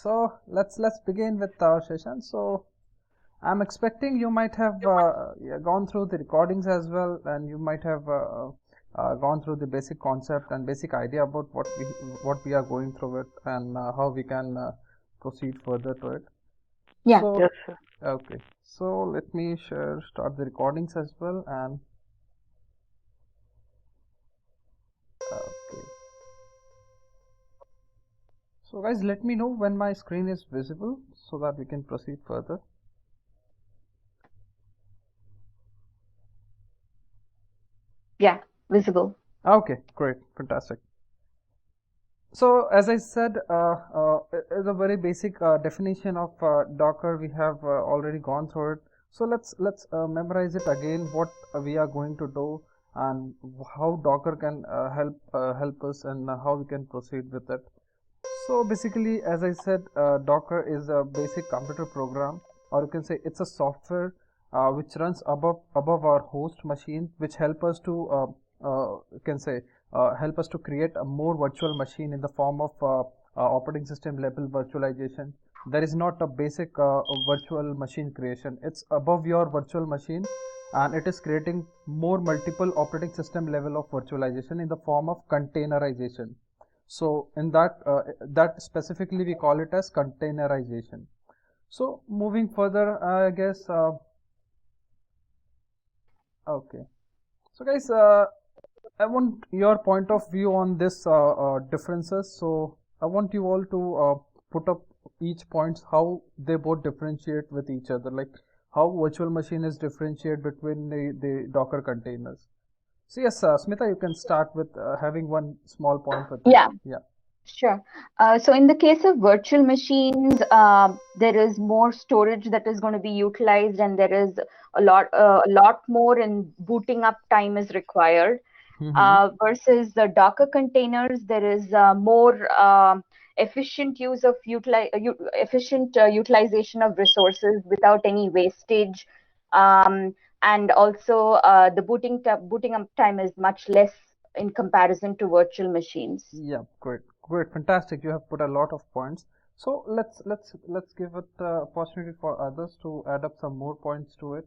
So let's begin with our session. So I'm expecting you might have gone through the recordings as well, and you might have gone through the basic concept and basic idea about what we are going through it and how we can proceed further to it. Yeah. So Yes, sir. okay. So let me start the recordings as well and okay. So guys, let me know when my screen is visible so that we can proceed further. Yeah, visible. Okay, great, fantastic. So as I said, is a very basic definition of Docker. We have already gone through it. So let's memorize it again. What we are going to do and how Docker can help us and how we can proceed with it. So basically, as I said, Docker is a basic computer program, or you can say it's a software which runs above our host machine, which help us to you can say help us to create a more virtual machine in the form of operating system level virtualization. There is not a basic virtual machine creation. It's above your virtual machine, and it is creating more multiple operating system level of virtualization in the form of containerization. So in that specifically we call it as containerization. So moving further, I guess okay. So guys, I want your point of view on this differences. So I want you all to put up each points how they both differentiate with each other, like how virtual machine is differentiate between the Docker containers. So yes, Smita, you can start with having one small point with it. Yeah. Yeah. Sure. So in the case of virtual machines, there is more storage that is going to be utilized, and there is a lot more in booting up time is required. Versus the Docker containers, there is more efficient use of efficient utilization of resources without any wastage, and also the booting up time is much less in comparison to virtual machines. Yeah, great, fantastic. You have put a lot of points. So let's give it opportunity for others to add up some more points to it.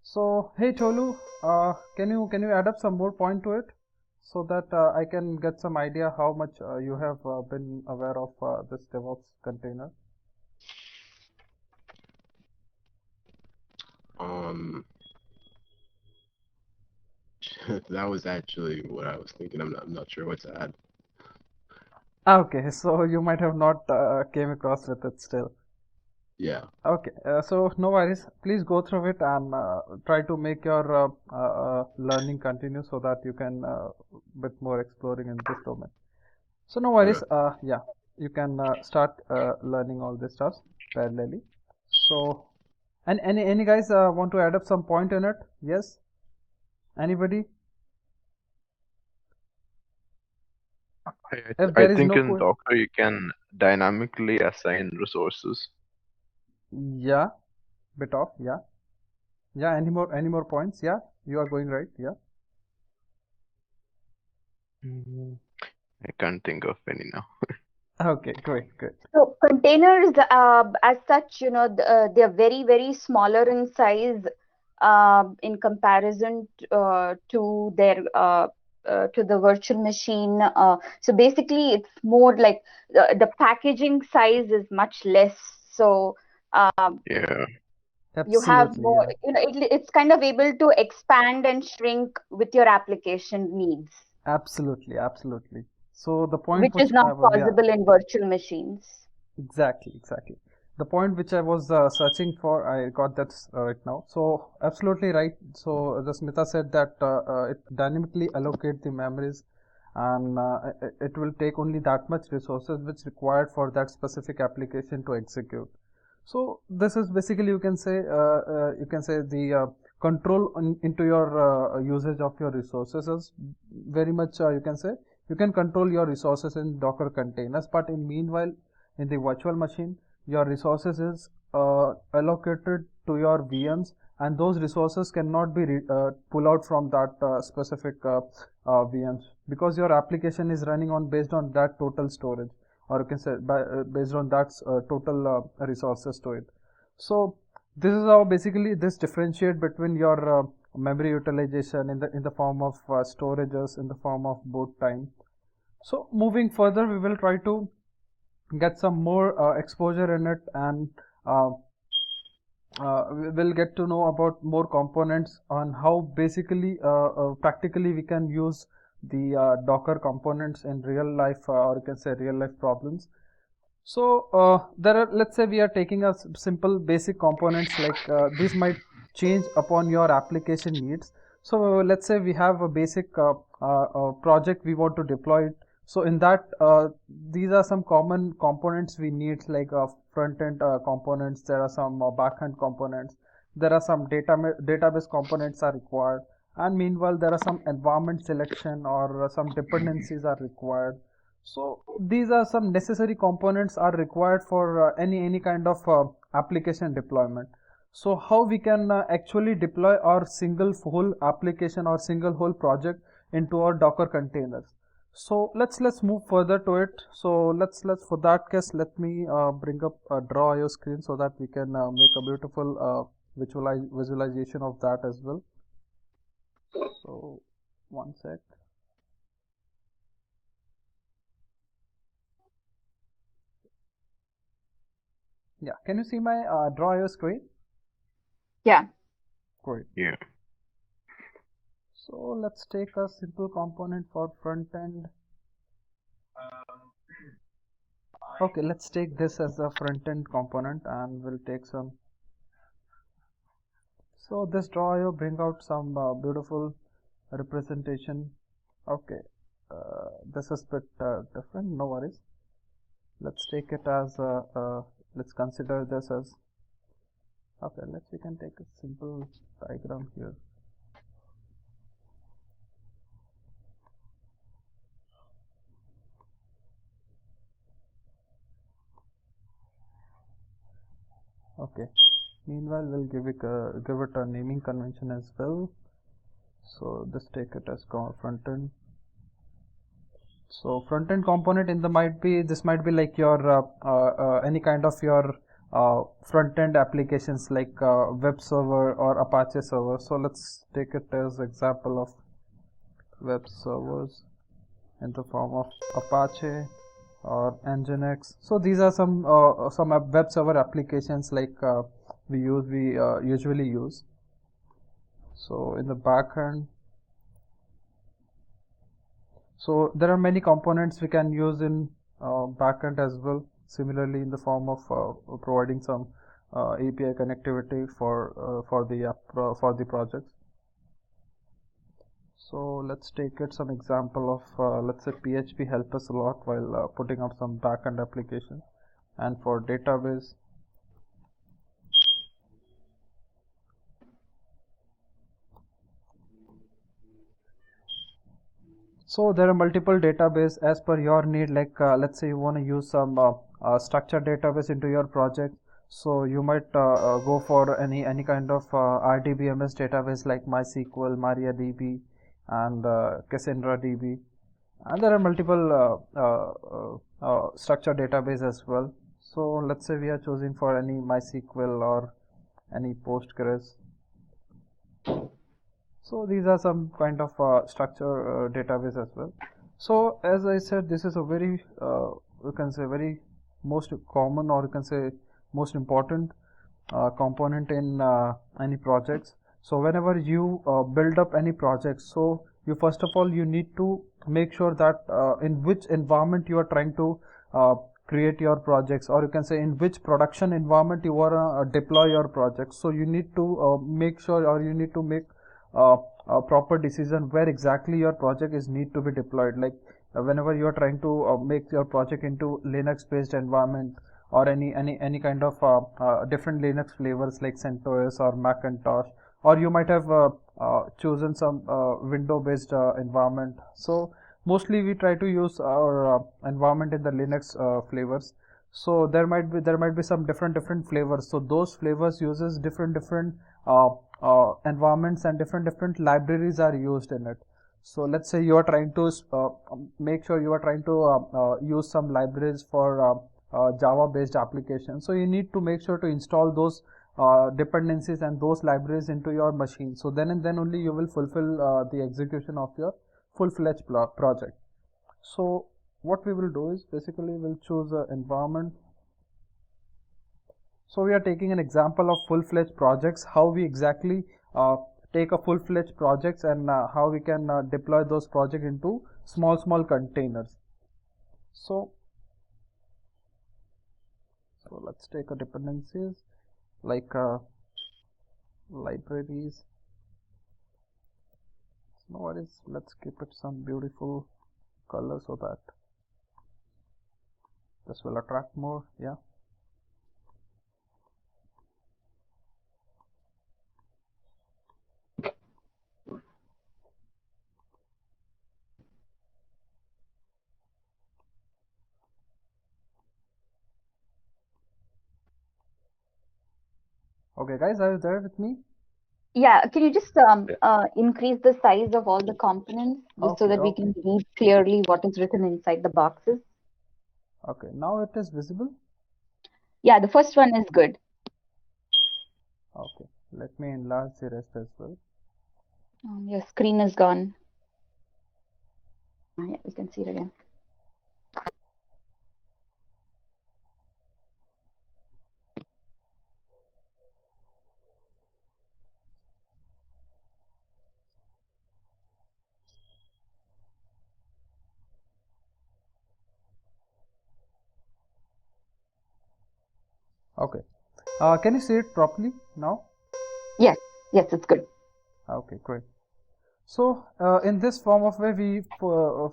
So hey Cholu, can you add up some more point to it so that I can get some idea how much you have been aware of this DevOps container? That was actually what I was thinking. I'm not sure what to add. Okay, so you might have not came across with it still. Yeah. Okay, so no worries. Please go through it and try to make your learning continue so that you can bit more exploring in this domain. So no worries. Okay. Yeah, you can start learning all this stuff parallelly. So, and any guys want to add up some point in it? Yes. Anybody? If I there is think no in Docker you can dynamically assign resources. Yeah, bit off. Yeah, yeah. Any more points? Yeah, you are going right. Yeah. I can't think of any now. Okay, great, good. So containers, as such, they are very, very smaller in size in comparison to their to the virtual machine. So basically, it's more like the packaging size is much less. So Yeah. you have Absolutely, more, yeah. it's kind of able to expand and shrink with your application needs, Absolutely, absolutely. So the point which is which not I was, yeah, possible in virtual machines. exactly, exactly. The point which I was searching for, I got that right now. So absolutely right. So the Smita said that it dynamically allocate the memories, and it will take only that much resources which required for that specific application to execute. So this is basically you can say the control into your usage of your resources is very much you can say you can control your resources in Docker containers, but in meanwhile in the virtual machine your resources is allocated to your VMs, and those resources cannot be pull out from that specific VMs because your application is running on based on that total storage, or you can say based on that total resources to it. So this is how basically this differentiate between your memory utilization in the form of storages, in the form of boot time. So moving further, we will try to get some more exposure in it, and we will get to know about more components on how basically practically we can use the Docker components in real life, or you can say real life problems. So there are, let's say we are taking a simple basic components, like these might change upon your application needs. So let's say we have a basic project we want to deploy it. So in that, these are some common components we need, like front-end components. There are some back-end components. There are some database components are required. And meanwhile, there are some environment selection or some dependencies are required. So these are some necessary components are required for any kind of application deployment. So how we can actually deploy our single whole application or single whole project into our Docker containers. So let's move further to it. So let's for that case, let me bring up a Draw.io screen so that we can make a beautiful visualization of that as well. So one sec. Yeah, can you see my Draw.io screen? Yeah. Great. Yeah. So let's take a simple component for front end. Okay, let's take this as a front end component, and we'll take some. So this Draw.io bring out some beautiful representation. Okay, this is a bit different, no worries. Let's take it as let's consider this as, okay, we can take a simple diagram here. Okay, meanwhile we'll give it a naming convention as well. So this take it as front end. So front end component in the might be like your any kind of your front end applications, like web server or Apache server. So let's take it as example of web servers in the form of Apache or Nginx. So these are some web server applications like we usually use. So in the back end, so there are many components we can use in backend as well. Similarly, in the form of providing some API connectivity for the projects. So let's take it some example of let's say PHP help us a lot while putting up some backend application, and for database. So there are multiple database as per your need, like let's say you want to use some structured database into your project. So you might go for any kind of RDBMS database like MySQL, MariaDB, and Cassandra DB, and there are multiple structured database as well. So let's say we are choosing for any MySQL or any Postgres. So these are some kind of structure database as well. So as I said, this is a very you can say very most common, or you can say most important component in any projects. So whenever you build up any project, so you first of all you need to make sure that in which environment you are trying to create your projects, or you can say in which production environment you want to deploy your projects. So you need to make sure, or you need to make a proper decision where exactly your project is need to be deployed. Like whenever you are trying to make your project into Linux based environment, or any kind of different Linux flavors like CentOS or Macintosh, or you might have chosen some window based environment. So mostly we try to use our environment in the Linux flavors. So there might be some different flavors. So those flavors uses different environments, and different libraries are used in it. So let's say you are trying to make sure you are trying to use some libraries for Java based applications. So you need to make sure to install those dependencies and those libraries into your machine. So then and then only you will fulfill the execution of your full-fledged project. So what we will do is basically we'll choose an environment. So we are taking an example of full-fledged projects, how we exactly take a full-fledged projects and how we can deploy those projects into small containers. So let's take a dependencies like libraries. No worries, let's keep it some beautiful color so that this will attract more. Yeah. Okay guys, are you there with me? Yeah, can you just increase the size of all the components just so that we can read clearly what is written inside the boxes? Okay, now it is visible. Yeah, the first one is good. Okay, let me enlarge the rest as well. Your screen is gone. Yeah, we can see it again. Okay, can you see it properly now? Yes, it's good. Okay, great. So in this form of way, we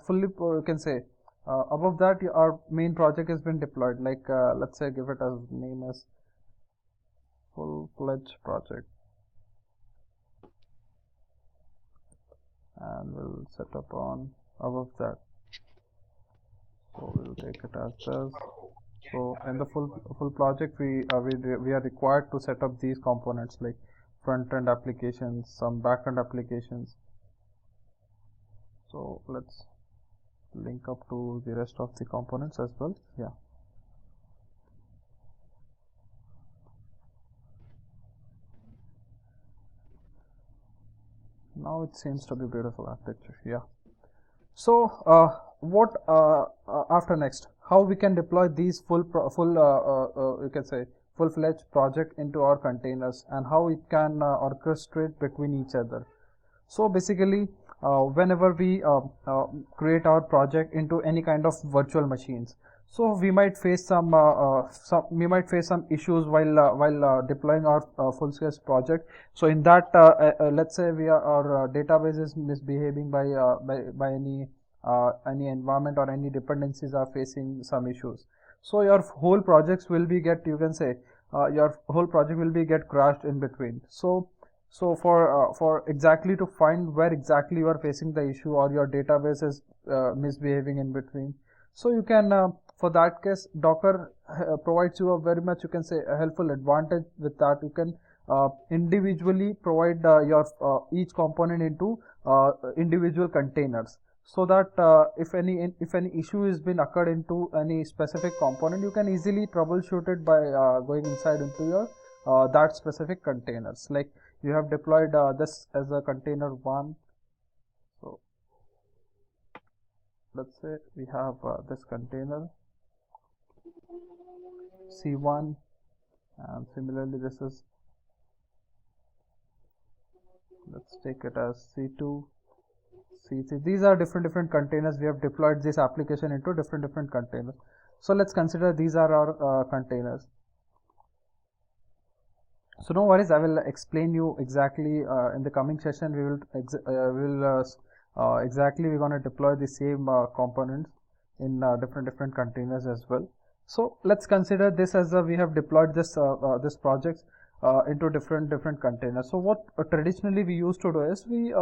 fully can say above that our main project has been deployed. Like let's say give it as name as full-fledged project, and we'll set up on above that. So we'll take it as this. So in the full project, we are required to set up these components like front-end applications, some back-end applications. So let's link up to the rest of the components as well. Yeah. Now it seems to be beautiful architecture. Yeah. So what after next? How we can deploy these you can say full-fledged project into our containers, and how it can orchestrate between each other. So basically, whenever we create our project into any kind of virtual machines, so we might face some issues while deploying our full-scale project. So in that, let's say our database is misbehaving by any environment, or any dependencies are facing some issues. So your whole projects will be get crashed in between. So for exactly to find where exactly you are facing the issue, or your database is misbehaving in between, so you can for that case, Docker provides you a very much, you can say, a helpful advantage with that. You can individually provide your each component into individual containers, so that if any issue has been occurred into any specific component, you can easily troubleshoot it by going inside into your that specific containers. Like you have deployed this as a container 1. So let's say we have this container C1, and similarly this is, let's take it as C2, C3. These are different containers. We have deployed this application into different containers. So let's consider these are our containers. So no worries, I will explain you exactly in the coming session. We will exactly we're going to deploy the same components in different containers as well. So let's consider this as we have deployed this projects into different containers. So what traditionally we used to do is we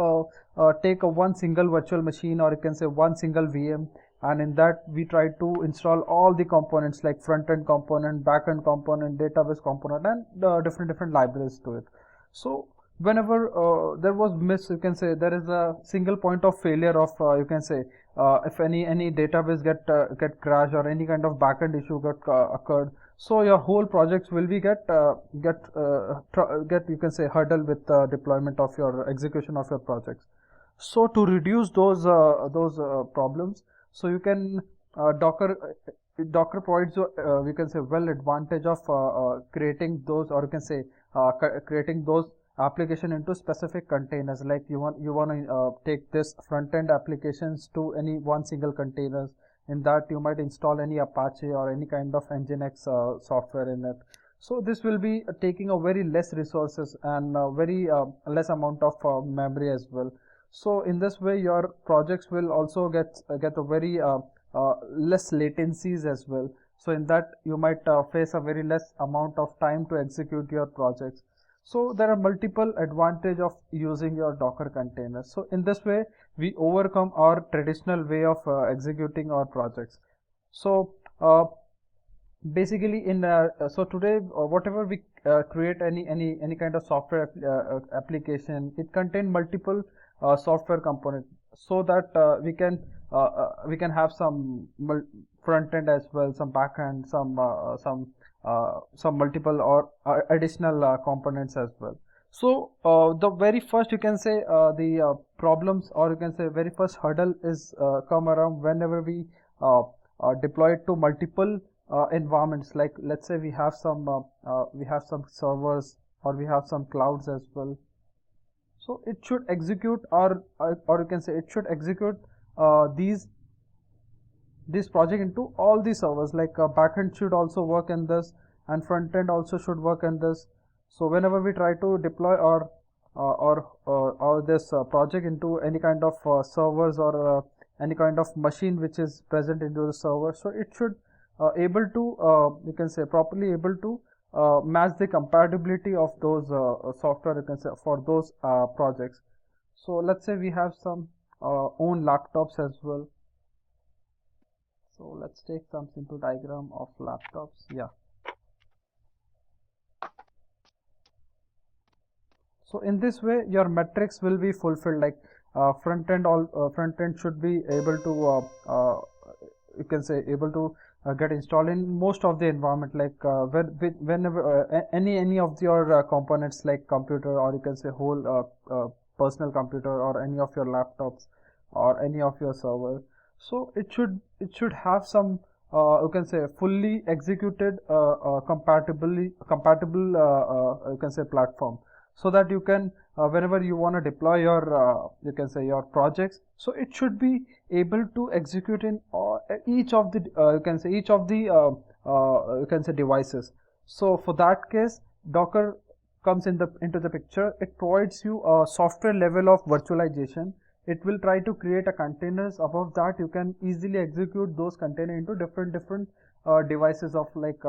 take a one single virtual machine, or you can say one single VM, and in that we try to install all the components like front-end component, back-end component, database component, and different libraries to it. So whenever there was miss, you can say there is a single point of failure of you can say if any database get crashed or any kind of backend issue occurred, so your whole projects will be get you can say hurdle with deployment of your execution of your projects. So to reduce those problems, so you can Docker provides you we can say well advantage of creating those, or you can say creating those application into specific containers. Like you want to take this front end applications to any one single containers. In that you might install any Apache or any kind of Nginx software in it. So this will be taking a very less resources and very less amount of memory as well. So in this way your projects will also get a very less latencies as well. So in that you might face a very less amount of time to execute your projects. So there are multiple advantage of using your Docker containers. So in this way we overcome our traditional way of executing our projects. So basically in so today whatever we create any kind of software application, it contain multiple software components, so that we can have some front end as well, some back end, some multiple or additional components as well. So the very first you can say the problems, or you can say very first hurdle is come around whenever we deploy it to multiple environments. Like let's say we have some servers, or we have some clouds as well. So it should execute, or you can say it should execute this project into all the servers. Like backend should also work in this, and front end also should work in this. So whenever we try to deploy or this project into any kind of servers, or any kind of machine which is present into the server, so it should able to you can say properly able to match the compatibility of those software, you can say, for those projects. So let's say we have some own laptops as well. So let's take some simple diagram of laptops. Yeah. So in this way your metrics will be fulfilled. Like front end should be able to you can say able to get installed in most of the environment. Like whenever any of your components, like computer, or you can say whole personal computer, or any of your laptops, or any of your server, so it should have some you can say fully executed compatible you can say platform, so that you can whenever you want to deploy your you can say your projects, so it should be able to execute in each of the you can say each of the you can say devices. So for that case Docker comes into the picture. It provides you a software level of virtualization. It will try to create a containers. Above that you can easily execute those containers into different devices of like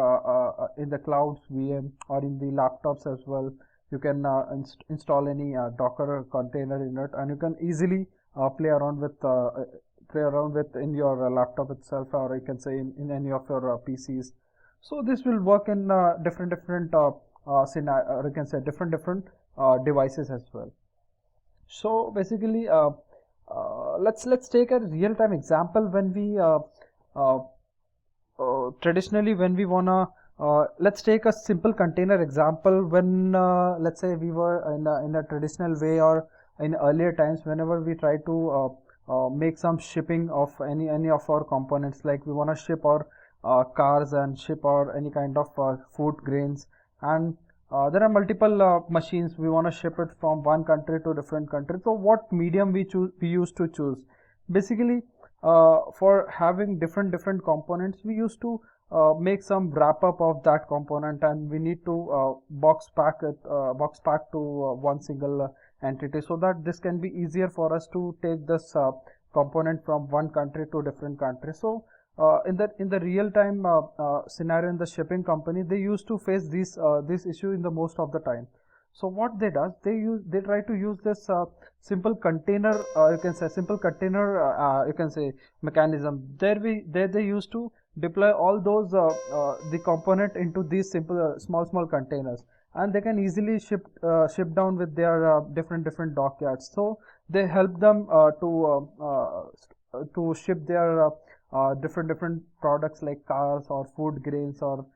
in the clouds VM, or in the laptops as well. You can install any Docker container in it, and you can easily play around with in your laptop itself, or you can say in any of your PCs. So this will work in different scenario, or you can say different devices as well. So basically let's take a real-time example. When we traditionally when we wanna let's take a simple container example. When let's say we were in a traditional way, or in earlier times, whenever we try to make some shipping of any of our components, like we want to ship our cars and ship our any kind of food grains, and there are multiple machines. We want to ship it from one country to different country. So what medium we used to choose? Basically for having different components, we used to make some wrap up of that component, and we need to box pack to one single entity, so that this can be easier for us to take this component from one country to different country. So in the real time scenario, in the shipping company, they used to face this issue in the most of the time. So what they try to use this simple container, you can say simple container you can say mechanism. There they used to deploy all those the component into these simple small containers, and they can easily ship down with their different dockyards. So they help them to ship their different products like cars or food grains or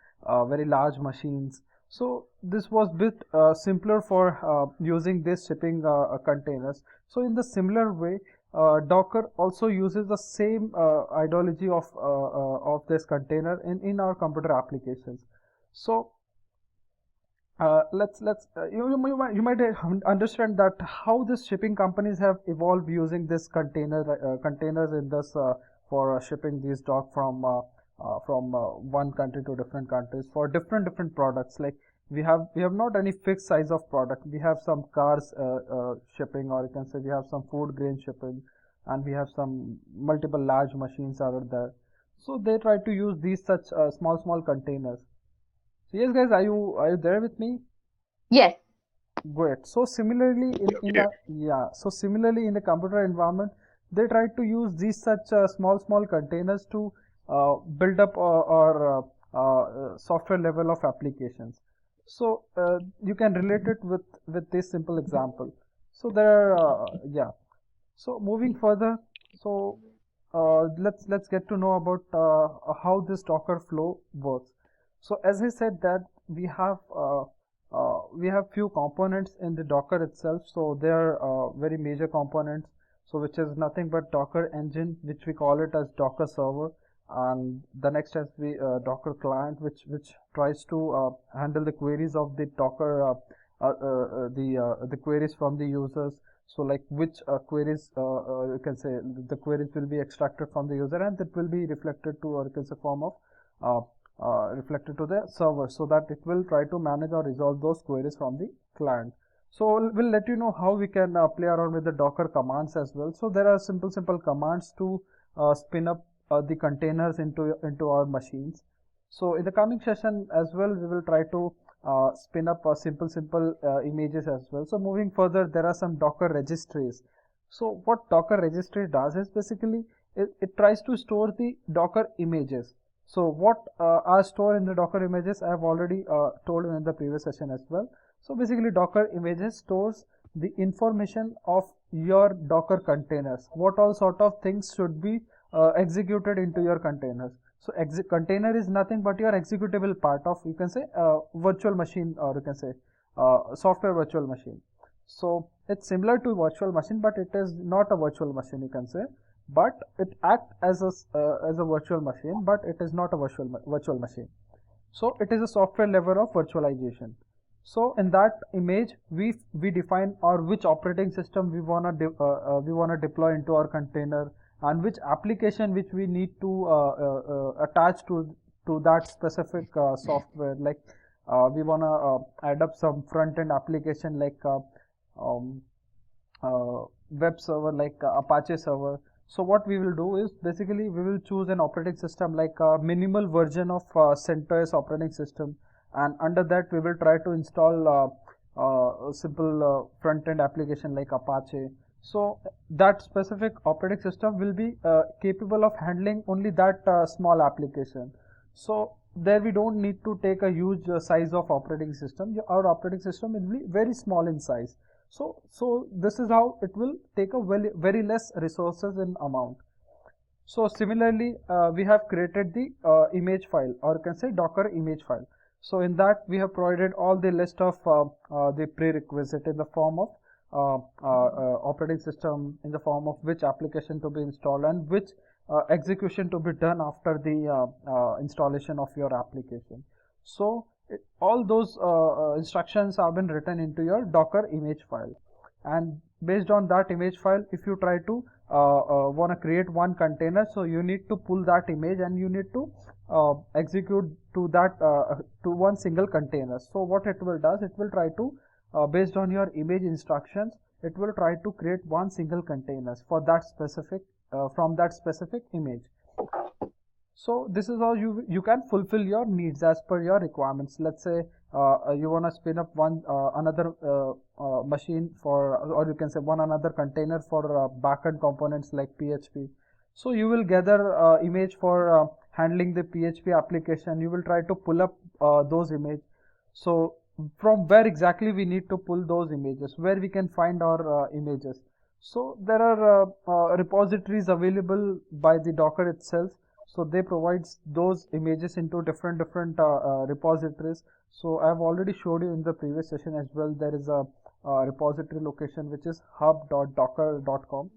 very large machines. So this was bit simpler for using this shipping containers. So in the similar way, Docker also uses the same ideology of this container in our computer applications. So you might understand that how this shipping companies have evolved using this containers in this for shipping these dock from one country to different countries for different products. Like we have not any fixed size of product. We have some cars shipping, or you can say we have some food grain shipping, and we have some multiple large machines out there. So they try to use these such small containers. So yes, guys, are you there with me? Yes. Great. So similarly similarly in the computer environment, they try to use these such small containers to build up our software level of applications. So you can relate it with this simple example. So there so moving further, so let's get to know about how this Docker flow works. So as I said that we have few components in the Docker itself. So they are very major components. So which is nothing but Docker engine, which we call it as Docker server, and the next has the Docker client, which tries to handle the queries of the Docker the queries from the users. So like which queries you can say the queries will be extracted from the user, and that will be reflected to, or you can say form of reflected to the server, so that it will try to manage or resolve those queries from the client. So we'll let you know how we can play around with the Docker commands as well. So there are simple commands to spin up the containers into our machines. So in the coming session as well, we will try to spin up simple images as well. So moving further, there are some Docker registries. So what Docker registry does is basically it tries to store the Docker images. So what are stored in the Docker images, I have already told in the previous session as well. So basically Docker images stores the information of your Docker containers. What all sort of things should be executed into your containers. So container is nothing but your executable part of, you can say, virtual machine, or you can say software virtual machine. So it's similar to virtual machine, but it is not a virtual machine, you can say. But it acts as a virtual machine, but it is not a virtual machine. So it is a software level of virtualization. So in that image, we define or which operating system we wanna deploy into our container, and which application which we need to attach to that specific software. Like we wanna add up some front end application like web server, like Apache server. So what we will do is basically we will choose an operating system like a minimal version of CentOS operating system, and under that we will try to install a simple front-end application like Apache. So that specific operating system will be capable of handling only that small application. So there we don't need to take a huge size of operating system. Our operating system will be very small in size. So this is how it will take a very less resources in amount. So similarly, we have created the image file, or you can say Docker image file. So in that we have provided all the list of the prerequisite in the form of operating system, in the form of which application to be installed and which execution to be done after the installation of your application. So all those instructions have been written into your Docker image file, and based on that image file, if you try to want to create one container, so you need to pull that image and you need to execute to that to one single container. So what it will does, it will try to based on your image instructions, it will try to create one single container for that specific from that specific image. So this is how you can fulfill your needs as per your requirements. Let's say you want to spin up one another machine for, or you can say another container for backend components like PHP. So you will gather image for handling the PHP application. You will try to pull up those image. So from where exactly we need to pull those images, where we can find our images. So there are repositories available by the Docker itself. So they provide those images into different repositories. So I've already showed you in the previous session as well. There is a repository location which is hub.docker.com.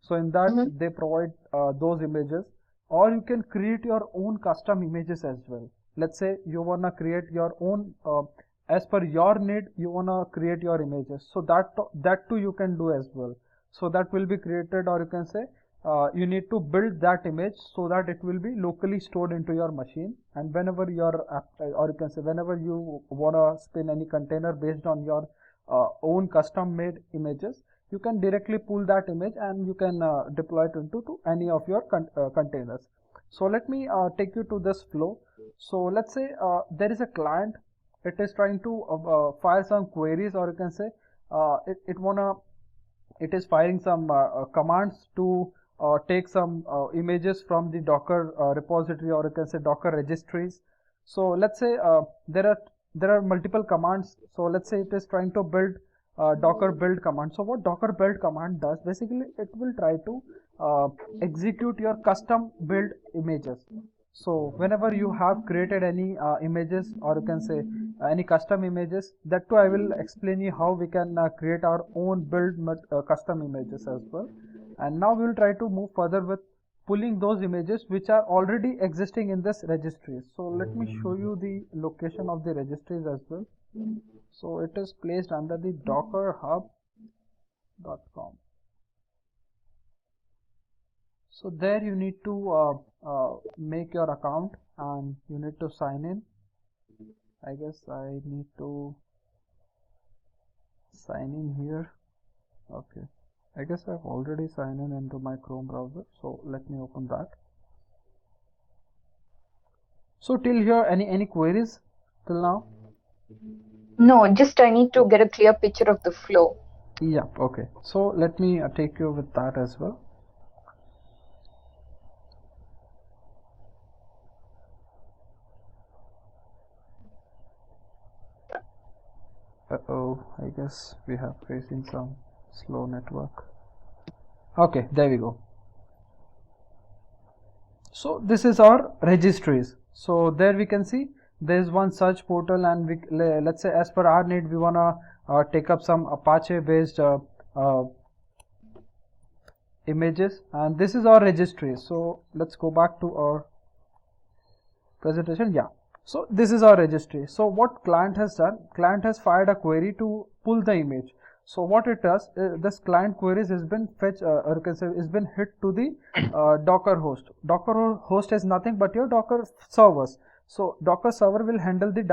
So in that they provide those images, or you can create your own custom images as well. Let's say you wanna create your own as per your need, you wanna create your images. So that too you can do as well. So that will be created, or you can say you need to build that image so that it will be locally stored into your machine, and whenever your or you can say whenever you wanna spin any container based on your own custom made images, you can directly pull that image and you can deploy it into to any of your containers. So let me take you to this flow. So let's say there is a client, it is trying to fire some queries, or you can say it is firing some commands to take some images from the Docker repository, or you can say Docker registries. So let's say there are multiple commands. So let's say it is trying to build Docker build command. So what Docker build command does, basically it will try to execute your custom build images. So whenever you have created any images, or you can say any custom images, that too I will explain you how we can create our own build custom images as well. And now we will try to move further with pulling those images which are already existing in this registry. So let me show you the location of the registries as well. So it is placed under the dockerhub.com. So there you need to make your account and you need to sign in. I guess I need to sign in here. Okay, I guess I've already signed in into my Chrome browser. So let me open that. So till here, any queries till now? No, just I need to get a clear picture of the flow. Yeah, okay. So let me take you with that as well. Uh-oh, I guess we have facing some slow network. Okay, there we go. So this is our registries. So there we can see there is one search portal, and we let's say as per our need we wanna take up some Apache based images, and this is our registry. So let's go back to our presentation. Yeah, so this is our registry. So what client has done, client has fired a query to pull the image. So what it does, this client queries has been fetched, or you can say has been hit to the Docker host. Docker host is nothing but your Docker servers. So Docker server will handle the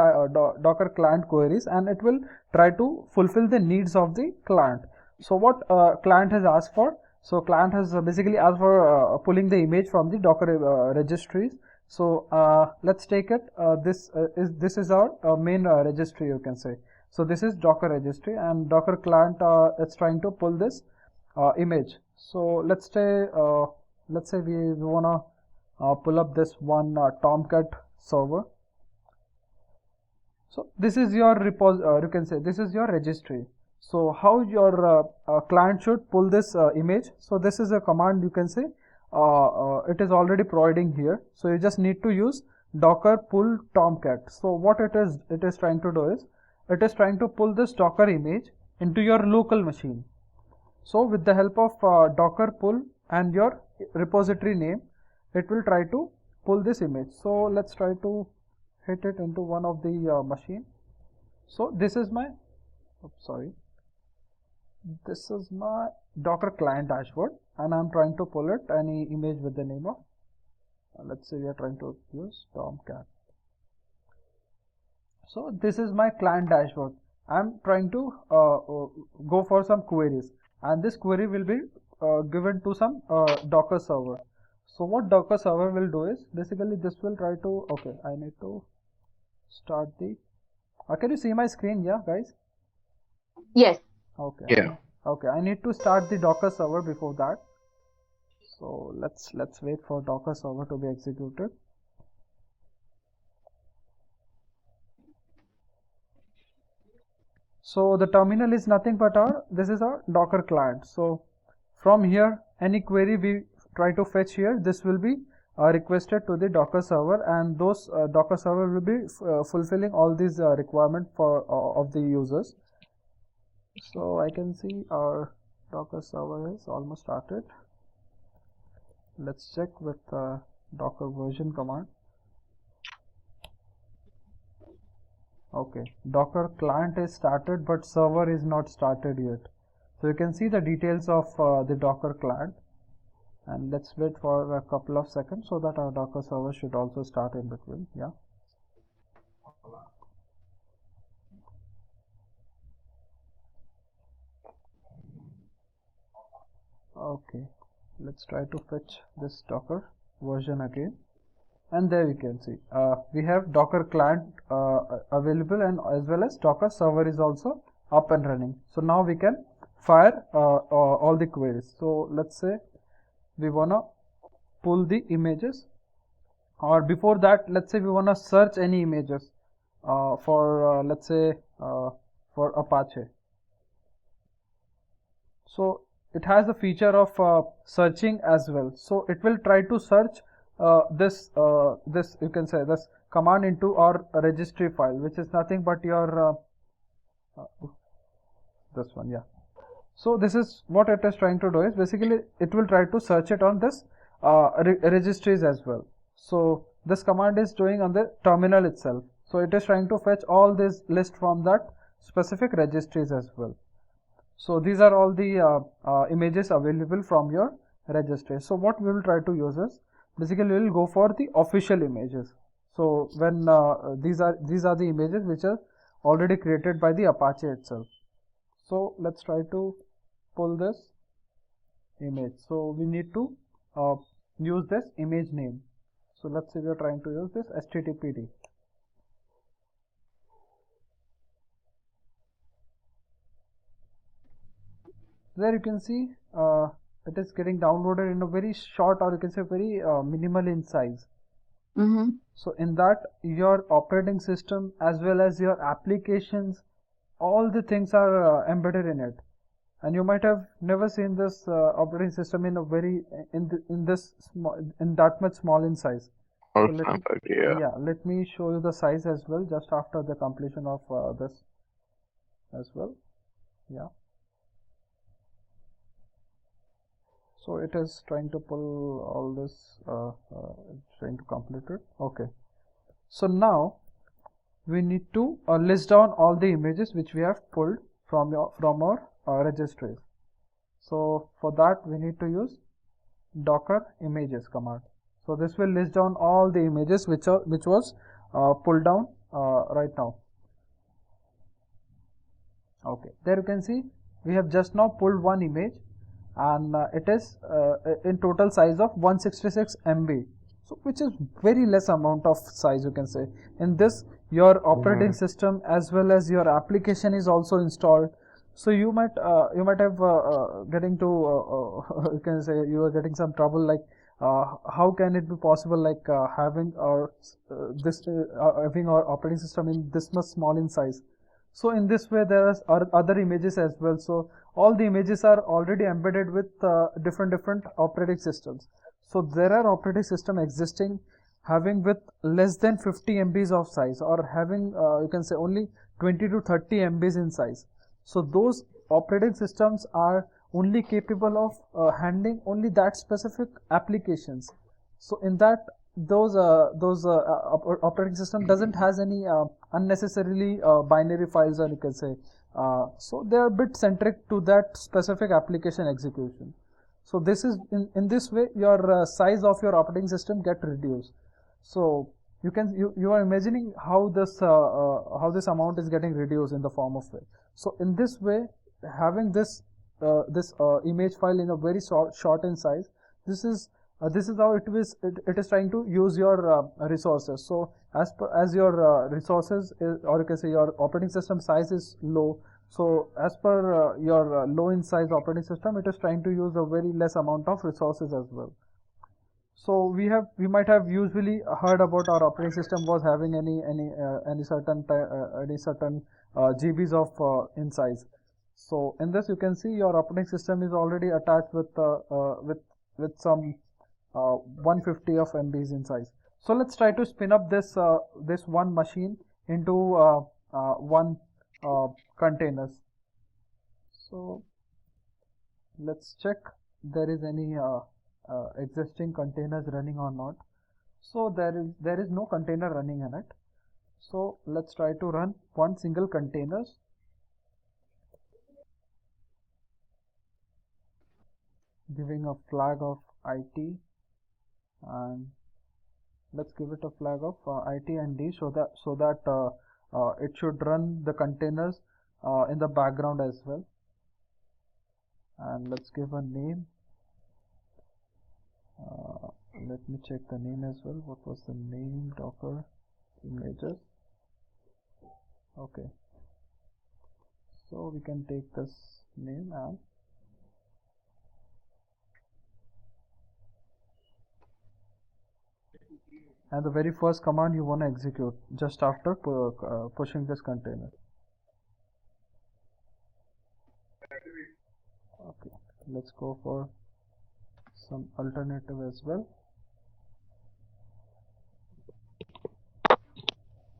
Docker client queries, and it will try to fulfill the needs of the client. So what client has asked for? So client has basically asked for pulling the image from the Docker registries. So let's take it. This is our main registry, you can say. So this is Docker registry, and Docker client it's trying to pull this image. So let's say we wanna pull up this one Tomcat server. So this is your you can say this is your registry. So how your client should pull this image? So this is a command, you can say it is already providing here. So you just need to use Docker pull Tomcat. So what it is trying to do is, it is trying to pull this Docker image into your local machine. So with the help of Docker pull and your repository name, it will try to pull this image. So let's try to hit it into one of the machine. So this is my this is my Docker client dashboard, and I'm trying to pull it any image with the name of let's say we are trying to use Tomcat. So this is my client dashboard. I'm trying to go for some queries, and this query will be given to some Docker server. So what Docker server will do is, basically this will try to, okay, I need to start the, can you see my screen? Yeah, guys? Yes. Okay. Yeah. Okay, I need to start the Docker server before that. So let's wait for Docker server to be executed. So the terminal is nothing but this is our Docker client. So from here, any query we try to fetch here, this will be requested to the Docker server, and those Docker server will be fulfilling all these requirements for of the users. So I can see our Docker server is almost started. Let's check with Docker version command. Okay, Docker client is started, but server is not started yet. So you can see the details of the Docker client, and let's wait for a couple of seconds so that our Docker server should also start in between. Yeah. Okay, let's try to fetch this Docker version again. And there you can see we have Docker client available, and as well as Docker server is also up and running. So now we can fire all the queries. So let's say we wanna pull the images, or before that, let's say we wanna search any images for let's say for Apache. So it has a feature of searching as well. So it will try to search this you can say this command into our registry file, which is nothing but your this one. Yeah. So this is what it is trying to do, is basically it will try to search it on this registries as well. So this command is doing on the terminal itself. So it is trying to fetch all this list from that specific registries as well. So these are all the images available from your registry. So what we will try to use is, basically we will go for the official images. So when these are the images which are already created by the Apache itself. So let's try to pull this image. So we need to use this image name. So let's say we are trying to use this HTTPD. There you can see it is getting downloaded in a very short, or you can say very minimal in size. So in that, your operating system as well as your applications, all the things are embedded in it. And you might have never seen this operating system in a very in that much small in size. Or So yeah. Let me show you the size as well just after the completion of this as well. Yeah. So it is trying to pull all this, trying to complete it. Okay. So now we need to list down all the images which we have pulled from our registries. So for that we need to use Docker images command. So this will list down all the images which was pulled down right now. Okay. There you can see we have just now pulled one image, and it is in total size of 166 MB, so which is very less amount of size, you can say. In this, your operating system as well as your application is also installed. So you might have getting to you can say you are getting some trouble, like how can it be possible, like having our operating system in this much small in size. So in this way there are other images as well. So all the images are already embedded with different operating systems. So there are operating system existing having with less than 50 MBs of size, or having you can say only 20 to 30 MBs in size. So those operating systems are only capable of handling only that specific applications. So in that, those operating system doesn't has any unnecessarily binary files, or you can say so they are a bit centric to that specific application execution. So this is in this way your size of your operating system get reduced. So you are imagining how this amount is getting reduced in the form of way. So in this way, having this image file in a very short in size, this is how it is trying to use your resources. So as your resources or you can say your operating system size is low, so as per your low in size operating system, it is trying to use a very less amount of resources as well. So we might have usually heard about our operating system was having any certain GBs of in size. So in this you can see your operating system is already attached with some 150 of MBs in size. So let's try to spin up this one machine into one containers. So let's check there is any existing containers running or not. So there is no container running in it. So let's try to run one single containers. Giving a flag of IT, and let's give it a flag of IT and D so that it should run the containers in the background as well. And let's give a name. Let me check the name as well. What was the name? Docker images. Okay, so we can take this name and the very first command you want to execute just after pushing this container. Okay, let's go for some alternative as well.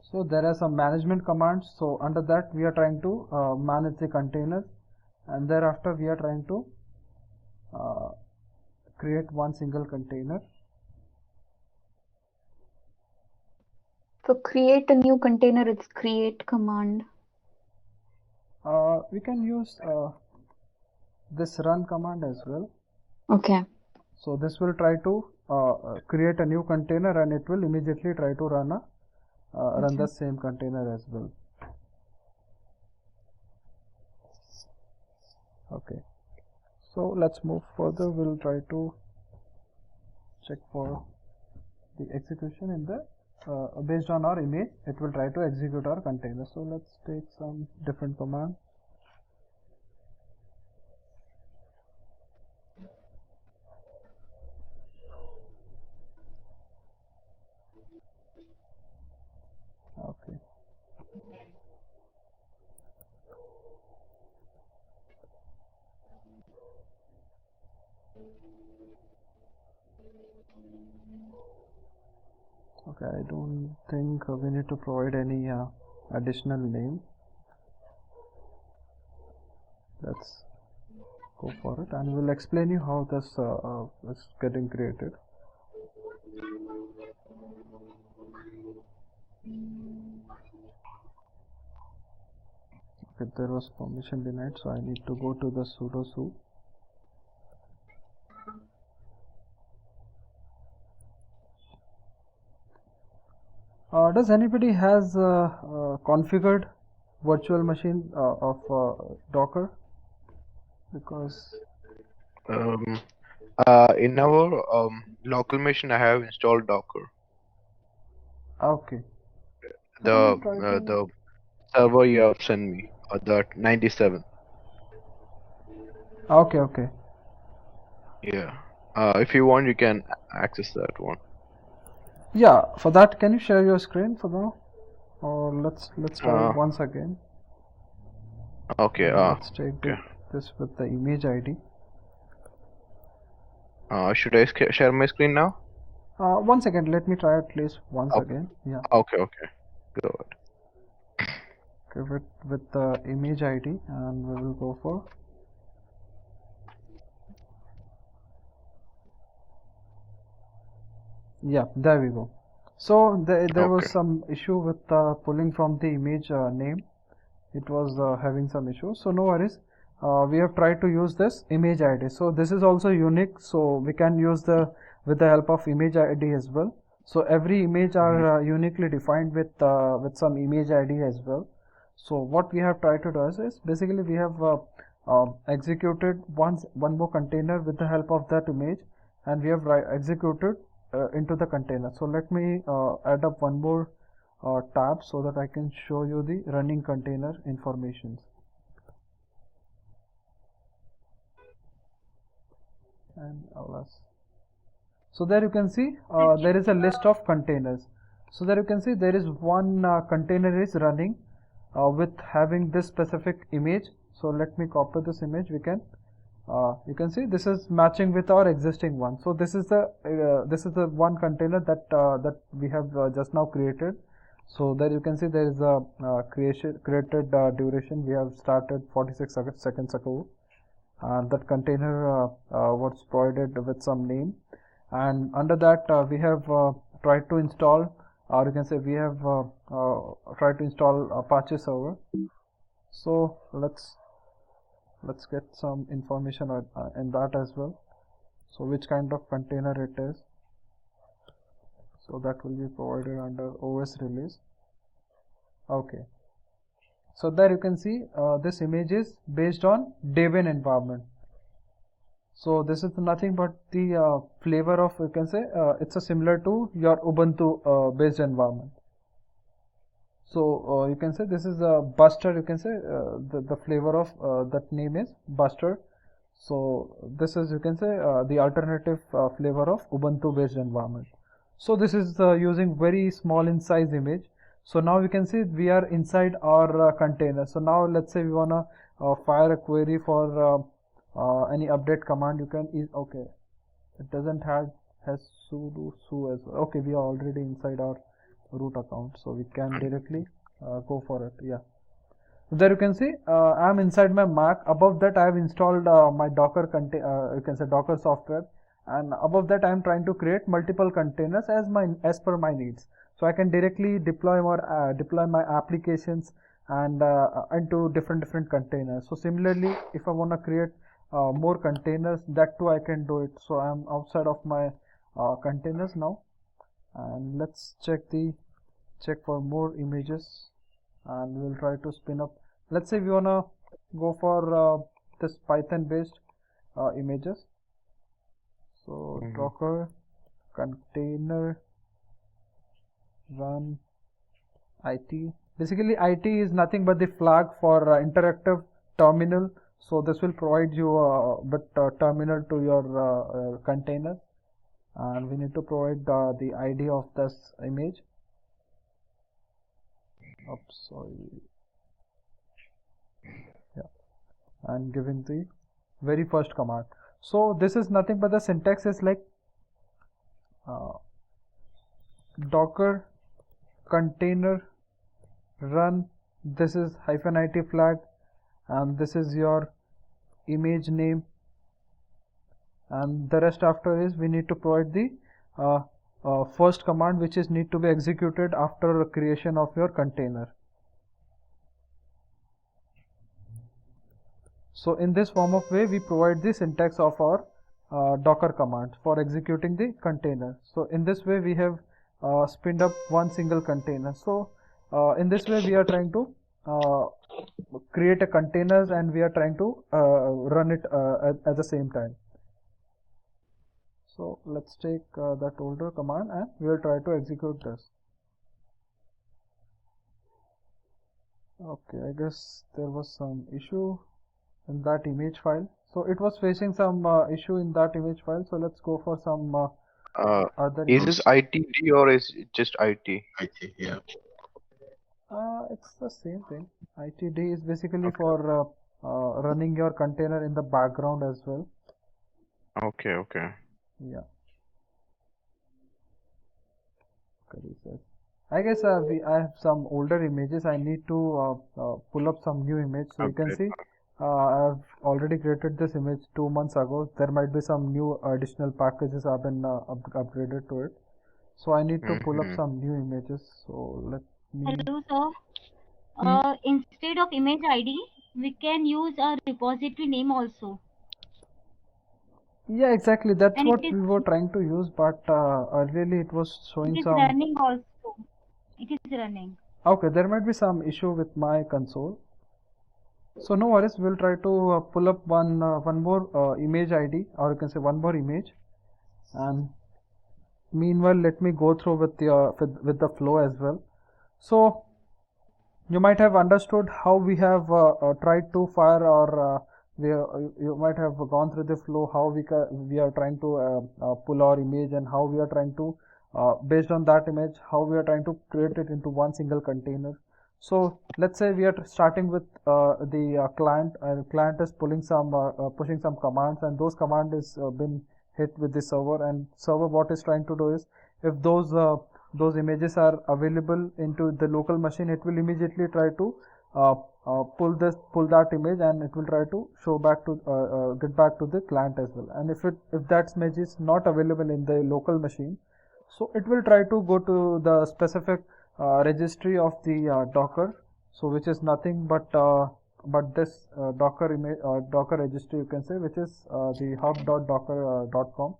So there are some management commands. So under that we are trying to manage the containers, and thereafter we are trying to create one single container. So create a new container, it's create command. We can use this run command as well. Okay. So this will try to create a new container, and it will immediately try to run the same container as well. Okay, so let's move further. We'll try to check for the execution in the based on our image. It will try to execute our container. So let's take some different command. Okay. Okay, I don't think we need to provide any additional name. Let's go for it, and we'll explain you how this is getting created. Okay, there was permission denied, so I need to go to the sudo su. Does anybody has configured virtual machine of Docker? Because in our local machine, I have installed Docker. okay, The server you have sent me, that 97. okay. Yeah. If you want, you can access that one. Yeah, for that, can you share your screen for now, or let's try it once again. Okay. Let's take this with the image ID. Should I share my screen now? 1 second, let me try at least once again. Yeah. Okay. Go ahead. Give it with the image ID, and we will go for. Yeah, there we go. So there was some issue with pulling from the image name. It was having some issues. So no worries. We have tried to use this image ID. So this is also unique. So we can use with the help of image ID as well. So every image are uniquely defined with some image ID as well. So what we have tried to do is basically we have executed one more container with the help of that image, and we have executed into the container. So let me add up one more tab so that I can show you the running container informations. And alas, So there you can see there is a list of containers. So there you can see there is one container is running with having this specific image. So let me copy this image. We can you can see this is matching with our existing one. So this is the one container that that we have just now created. So there you can see there is a created duration. We have started 46 seconds ago. That container was provided with some name, and under that we have tried to install, or you can say we have tried to install Apache server. So let's get some information in that as well. So which kind of container it is. So that will be provided under OS release. Okay. So there you can see this image is based on Debian environment. So this is nothing but the flavor of, you can say it's a similar to your Ubuntu based environment. So you can say this is a Buster. You can say the flavor of that name is Buster. So this is, you can say the alternative flavor of Ubuntu based environment. So this is using very small in size image. So now we can see we are inside our container. So now let's say we wanna fire a query for any update command. You can okay, it doesn't have has sudo su as well. Okay, we are already inside our root account, so we can directly go for it. Yeah. There you can see I'm inside my Mac. Above that I have installed my Docker you can say Docker software, and above that I am trying to create multiple containers as per my needs. So I can directly deploy my applications and into different containers. So similarly, if I want to create more containers, that too I can do it. So I am outside of my containers now, and let's check for more images, and we'll try to spin up. Let's say we wanna go for this Python based images. So Docker container run IT. Basically IT is nothing but the flag for interactive terminal. So this will provide you with terminal to your container, and we need to provide the ID of this image. Oops, sorry. Yeah, and giving the very first command. So this is nothing but the syntax is like Docker container run, this is -it flag, and this is your image name, and the rest after is we need to provide the first command, which is need to be executed after creation of your container. So in this form of way we provide the syntax of our Docker command for executing the container. So in this way we have spinned up one single container. So in this way we are trying to create a containers, and we are trying to run it at the same time. So let's take that older command and we will try to execute this. Okay, I guess there was some issue in that image file. So it was facing some issue in that image file. So let's go for some other. Is this ITD or is it just IT? IT, yeah. It's the same thing. ITD is basically for running your container in the background as well. Okay, okay. Yeah. I guess I have some older images. I need to pull up some new image. So you can see I've already created this image 2 months ago. There might be some new additional packages have been upgraded to it. So I need to pull up some new images. So let me. Hello, sir. Instead of image ID, we can use a repository name also. Yeah, exactly. That's what we were trying to use, but earlier it was showing some. It is running also. It is running. Okay, there might be some issue with my console. So no worries. We'll try to pull up one more image ID, or you can say one more image. And meanwhile, let me go through with the flow as well. So you might have understood how we have tried to fire our you might have gone through the flow how we are trying to pull our image, and how we are trying to based on that image how we are trying to create it into one single container. So let's say we are starting with the client. Client is pulling some pushing some commands, and those command is been hit with the server, and server what is trying to do is, if those images are available into the local machine, it will immediately try to pull that image, and it will try to show back to get back to the client as well. And if that image is not available in the local machine, so it will try to go to the specific registry of the Docker, so which is nothing but this Docker image Docker registry, you can say, which is the hub.docker.com.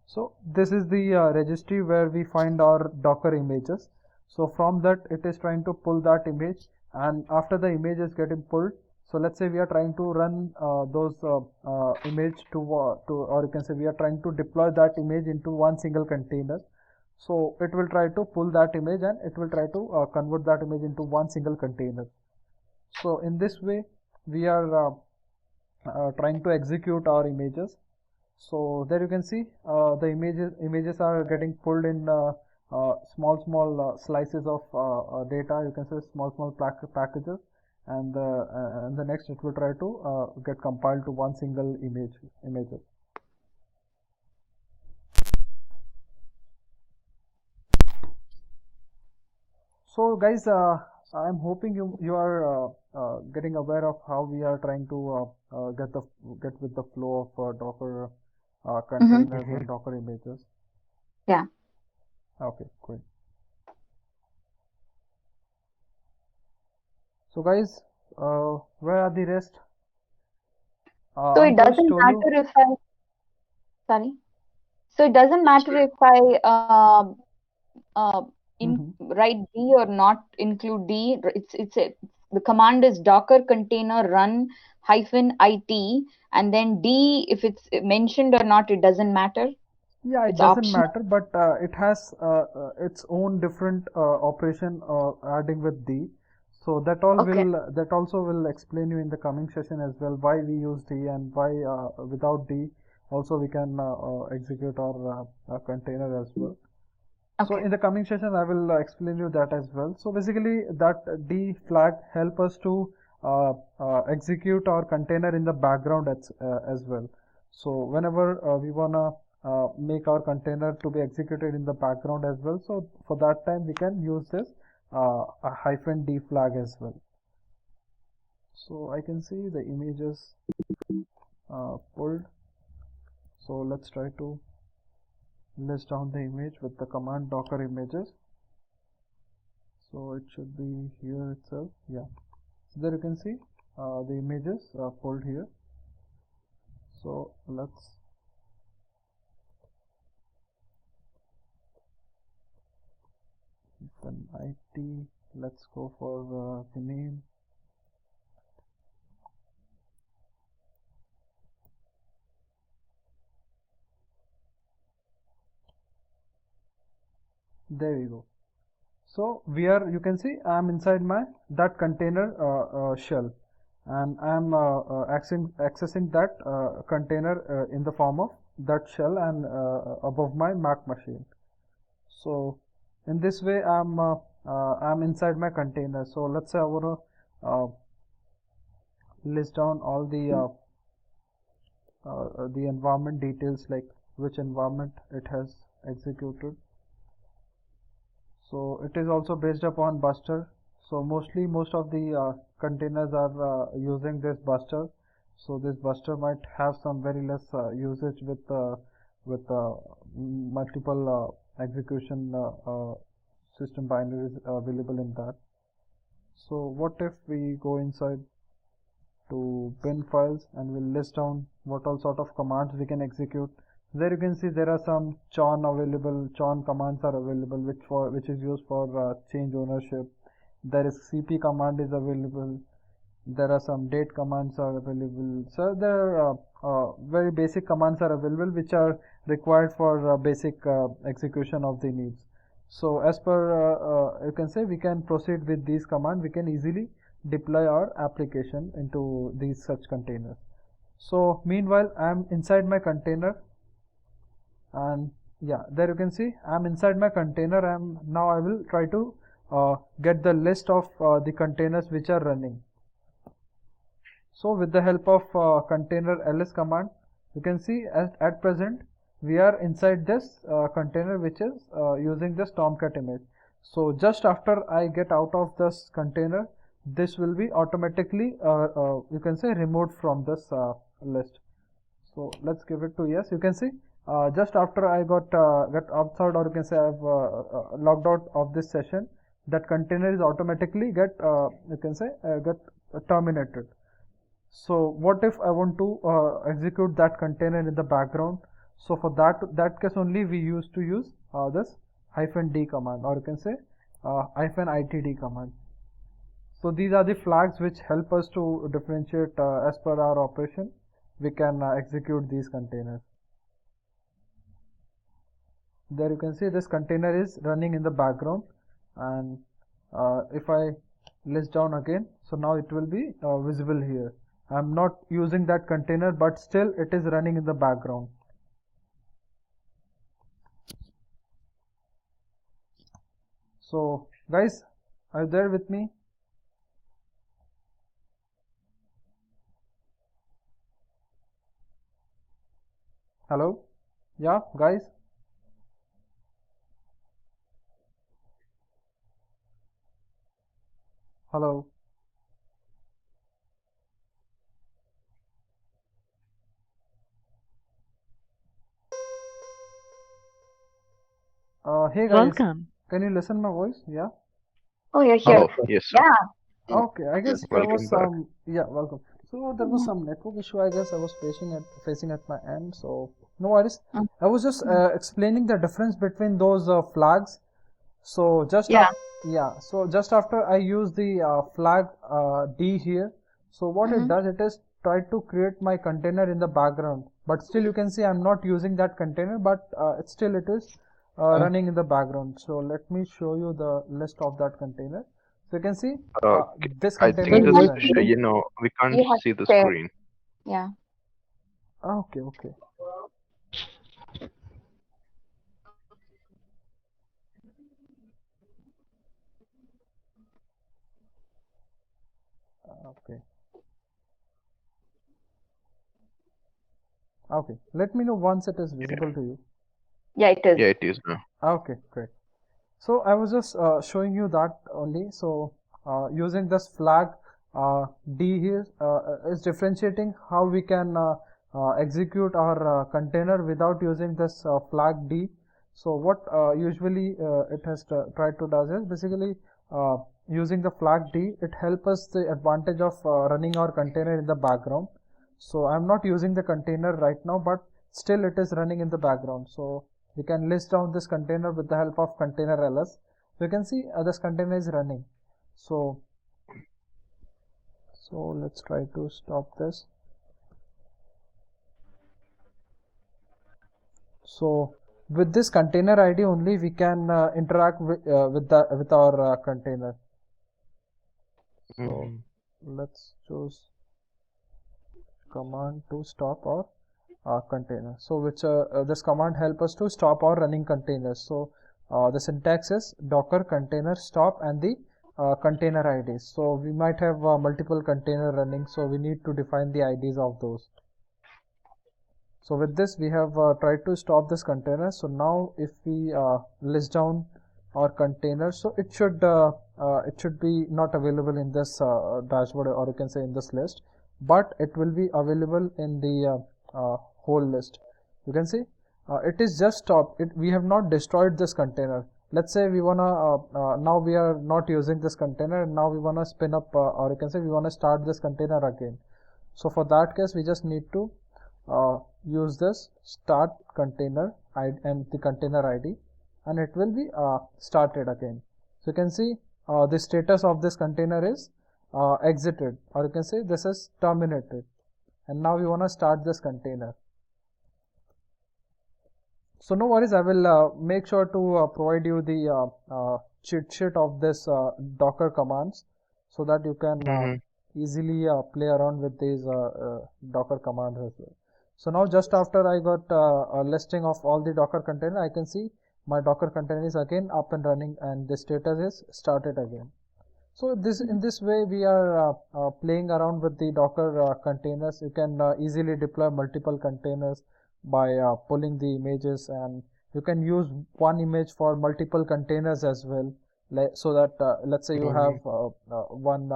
So this is the registry where we find our Docker images. So from that it is trying to pull that image, and after the image is getting pulled, so let's say we are trying to run those image or you can say we are trying to deploy that image into one single container. So it will try to pull that image, and it will try to convert that image into one single container. So in this way we are trying to execute our images. So there you can see the images are getting pulled in small slices of data, you can say small packages, and the next it will try to get compiled to one single images. So guys, I'm hoping you are getting aware of how we are trying to get with the flow of Docker containers and Docker images. Yeah. Okay, great. So guys, where are the rest? So it doesn't matter if I, sorry. So it doesn't matter if I write D or not include D. The command is docker container run -it, and then D, if it's mentioned or not, it doesn't matter. Yeah, it doesn't matter, but it has its own different operation adding with D. So that also will explain you in the coming session as well, why we use D, and why without D also we can execute our container as well. Okay. So in the coming session I will explain you that as well. So basically that D flag help us to execute our container in the background as well. So whenever we wanna make our container to be executed in the background as well, so for that time we can use this a -D flag as well. So I can see the images pulled. So let's try to list down the image with the command docker images. So it should be here itself. Yeah, so there you can see the images pulled here. So let's then IT, let's go for the name. There you go. So you can see I'm inside that container shell, and I'm accessing that container in the form of that shell and above my Mac machine. So in this way I'm inside my container. So let's say I want to list down all the environment details, like which environment it has executed. So it is also based upon Buster. So most of the containers are using this Buster. So this Buster might have some very less usage with multiple execution system binaries available in that. So what if we go inside to bin files and we'll list down what all sort of commands we can execute. There you can see there are some chon commands are available, which is used for change ownership. There is cp command is available. There are some date commands are available. So there are very basic commands are available, which are required for basic execution of the needs. So as per you can say we can proceed with these commands. We can easily deploy our application into these such containers. So meanwhile I'm inside my container, and yeah, there you can see I'm inside my container, and now I will try to get the list of the containers which are running. So with the help of container ls command, you can see at present we are inside this container which is using this Tomcat image. So just after I get out of this container, this will be automatically you can say removed from this list. So let's give it to yes. You can see just after I got outside, or you can say I've logged out of this session, that container is automatically get you can say get terminated. So what if I want to execute that container in the background? So for that case only we used to use this -d command, or you can say -itd command. So these are the flags which help us to differentiate as per our operation. We can execute these containers. There you can see this container is running in the background, and if I list down again, so now it will be visible here. I'm not using that container, but still it is running in the background. So guys, are you there with me? Hello? Yeah, guys? Hello? Hey guys, Welcome. can you listen my voice? Yeah? Oh, you're here. Oh, yes, sir. Yeah. Okay, I guess there Welcome was back. some, yeah, welcome. So there was some network issue, I guess I was facing at my end, so no worries. I was just explaining the difference between those flags. So just Yeah. so just after I use the flag D here, so what it does, it is try to create my container in the background, but still you can see I'm not using that container, but it is running in the background. So let me show you the list of that container. So you can see this I container think is this, running. we can't You have see to the share. screen. Yeah. Okay. Okay. Let me know once it is visible to you. Yeah, it is. Yeah, it is now. Okay, great. So I was just showing you that only. So using this flag D here is differentiating how we can execute our container without using this flag D. So what usually it has tried to does is basically using the flag D, it helps us the advantage of running our container in the background. So I'm not using the container right now, but still it is running in the background. So we can list down this container with the help of container ls. So you can see this container is running. So let's try to stop this. So with this container ID only we can interact with our container. So let's choose command to stop our container. So which this command help us to stop our running containers. So the syntax is docker container stop and the container IDs. So we might have multiple container running, so we need to define the IDs of those. So with this we have tried to stop this container. So now if we list down our container, so it should be not available in this dashboard, or you can say in this list, but it will be available in the whole list. You can see it is just stopped. We have not destroyed this container. Let's say we wanna now we are not using this container, and now we wanna spin up or you can say we wanna start this container again. So for that case we just need to use this start container and the container ID, and it will be started again. So you can see the status of this container is exited, or you can say this is terminated, and now we want to start this container. So no worries, I will make sure to provide you the cheat sheet of this Docker commands. so that you can Mhm. easily play around with these Docker commands as well. So now just after I got a listing of all the Docker container, I can see my Docker container is again up and running and the status is started again. So in this way we are playing around with the Docker containers. You can easily deploy multiple containers by pulling the images, and you can use one image for multiple containers as well. So that let's say you have one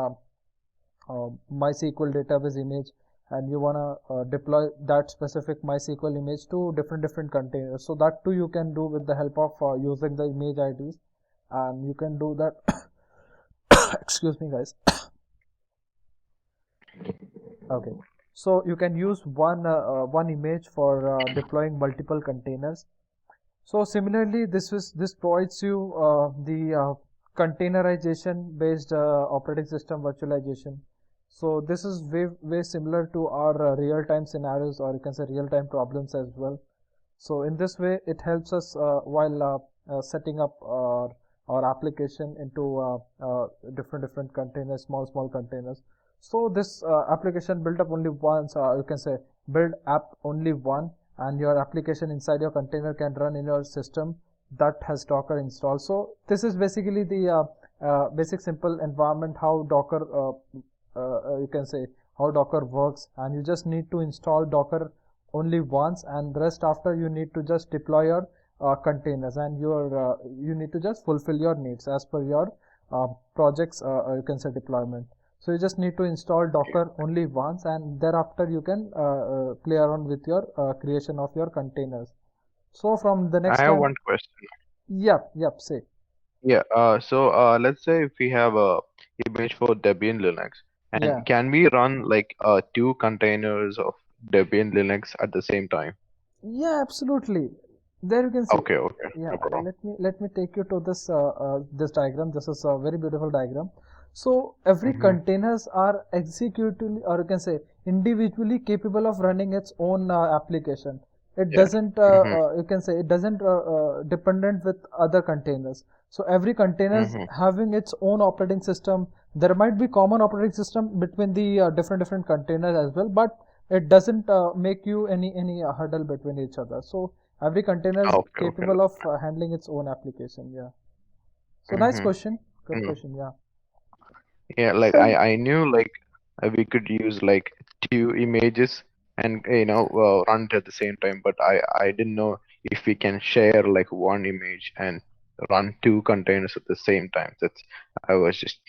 MySQL database image, and you want to deploy that specific MySQL image to different containers. So that too you can do with the help of using the image IDs, and you can do that. Excuse me, guys. Okay, so you can use one image for deploying multiple containers. So similarly, this provides you the containerization based operating system virtualization. So this is way similar to our real-time scenarios, or you can say real-time problems as well. So in this way, it helps us while setting up our application into different containers, small containers. So this application built up only once, you can say build app only one, and your application inside your container can run in your system that has Docker installed. So this is basically the basic simple environment how Docker you can say how Docker works, and you just need to install Docker only once, and the rest after you need to just deploy your containers, and you need to just fulfill your needs as per your project's you can say deployment. So you just need to install Docker only once, and thereafter you can play around with your creation of your containers. So from the I next have time, one question. yep, say. Yeah, let's say if we have a image for Debian Linux, and Yeah, can we run like two containers of Debian Linux at the same time? yeah, absolutely. There you can see. Okay, Yeah, no problem. let me take you to this diagram. This is a very beautiful diagram. So every containers are executively, or you can say individually capable of running its own application. It Yeah. doesn't you can say it doesn't dependent with other containers. So every container is having its own operating system. There might be common operating system between the different containers as well, but it doesn't make you any hurdle between each other. So every container is Okay, capable of handling its own application. Yeah. So nice question. Good Mm. question. Yeah. Yeah, like So I knew like we could use like two images and run it at the same time, but I didn't know if we can share like one image and run two containers at the same time. I was just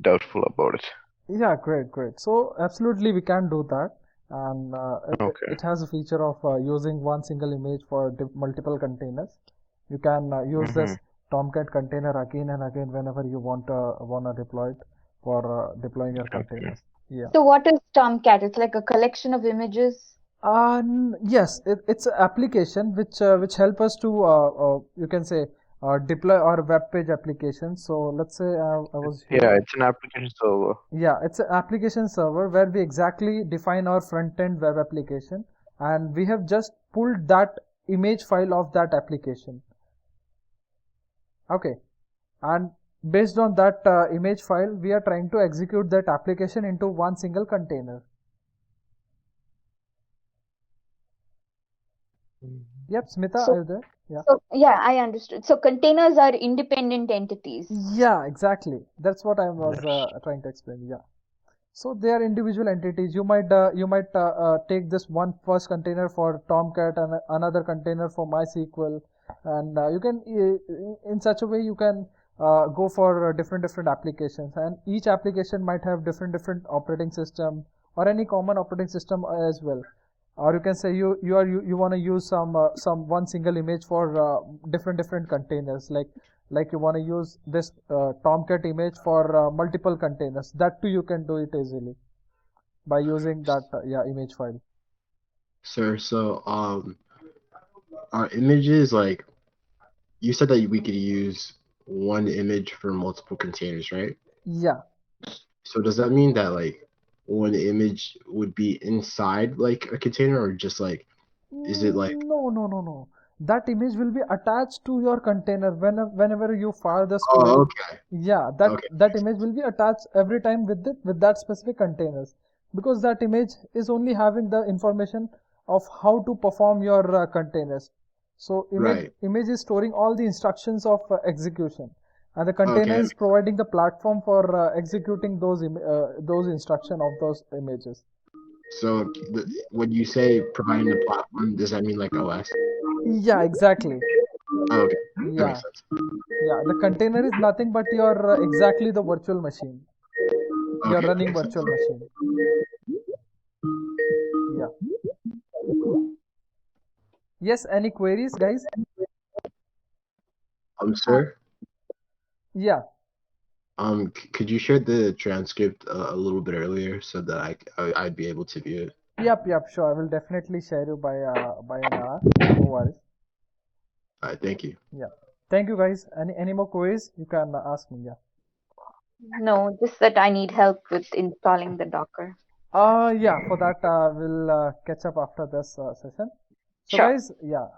doubtful about it. Yeah, great. So absolutely we can do that, and Okay. it has a feature of using one single image for multiple containers. You can use this Tomcat container again and again whenever you wanna deploy it for deploying your containers. Yeah. so what is Tomcat? It's like a collection of images. Yes, it's an application which help us to you can say deploy our web page application. So let's say I was Yeah, here. it's an application server. Yeah, it's an application server where we exactly define our front-end web application, and we have just pulled that image file of that application. Okay, and based on that image file, we are trying to execute that application into one single container. Yep, Smita, are you there? Yeah. So yeah, I understood. So containers are independent entities. Yeah, exactly. That's what I was trying to explain. Yeah. So they are individual entities. You might take this one first container for Tomcat and another container for MySQL, and you can in such a way you can go for different applications, and each application might have different operating system or any common operating system as well. Or you can say you want to use some one single image for different containers, like you want to use this Tomcat image for multiple containers. That too you can do it easily by using that image file. Sir, so our images, like you said that we could use one image for multiple containers, right? Yeah. So does that mean that like one image would be inside like a container, or just like is it like No. that image will be attached to your container whenever you fire the Oh, query. okay. Yeah, Okay. that image will be attached every time with that specific containers, because that image is only having the information of how to perform your containers. So Right. image is storing all the instructions of execution, and the container Okay. is providing the platform for executing those instruction of those images. So when you say providing the platform, does that mean like OS? Yeah, exactly. Oh, okay. That Yeah, makes sense. yeah. The container is nothing but your exactly the virtual machine. You're Okay, running makes sense. virtual machine. Yeah. Yes, any queries, guys? Sir, Yeah. could you share the transcript a little bit earlier so that I'd be able to view it? Yep, sure. I will definitely share you by an hour. No worries. All right, thank you. Yeah. Thank you, guys. Any more queries? You can ask me. Yeah. No, just that I need help with installing the Docker. Yeah. For that, we'll catch up after this session. So, Sure. guys, yeah.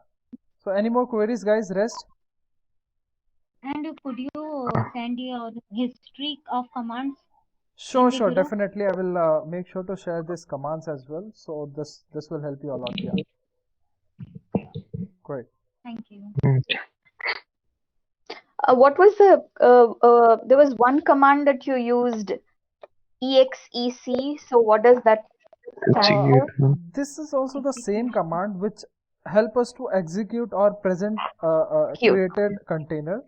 So, any more queries, guys? Rest. And could you send your history of commands? Sure, in the group? definitely. I will make sure to share these commands as well. So this will help you a lot. Yeah. Great. Thank you. What was there was one command that you used, exec. So what does that stand for? This is also the same command which help us to execute our present Cute. created container.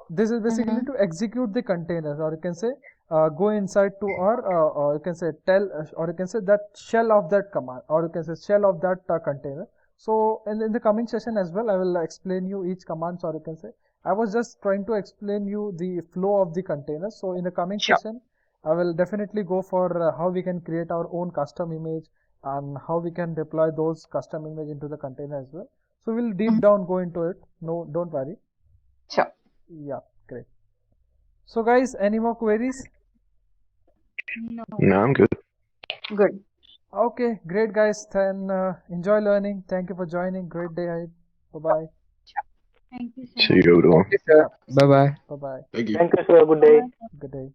This is basically to execute the containers, or you can say go inside to, or you can say tell, or you can say that shell of that command, or you can say shell of that container. So in the coming session as well, I will explain you each commands, or you can say I was just trying to explain you the flow of the containers. So in the coming Sure. session, I will definitely go for how we can create our own custom image and how we can deploy those custom image into the container as well. So we'll deep down go into it. No, don't worry. Sure. Yeah, great. So guys, any more queries? No. No, I'm good. Good. Okay, great guys. Then enjoy learning. Thank you for joining. Great day ahead. Bye-bye. Thank you so See much. you, everyone. Yeah. Bye bye. Bye-bye. Thank you. Thank you, sir. Good day. Good day.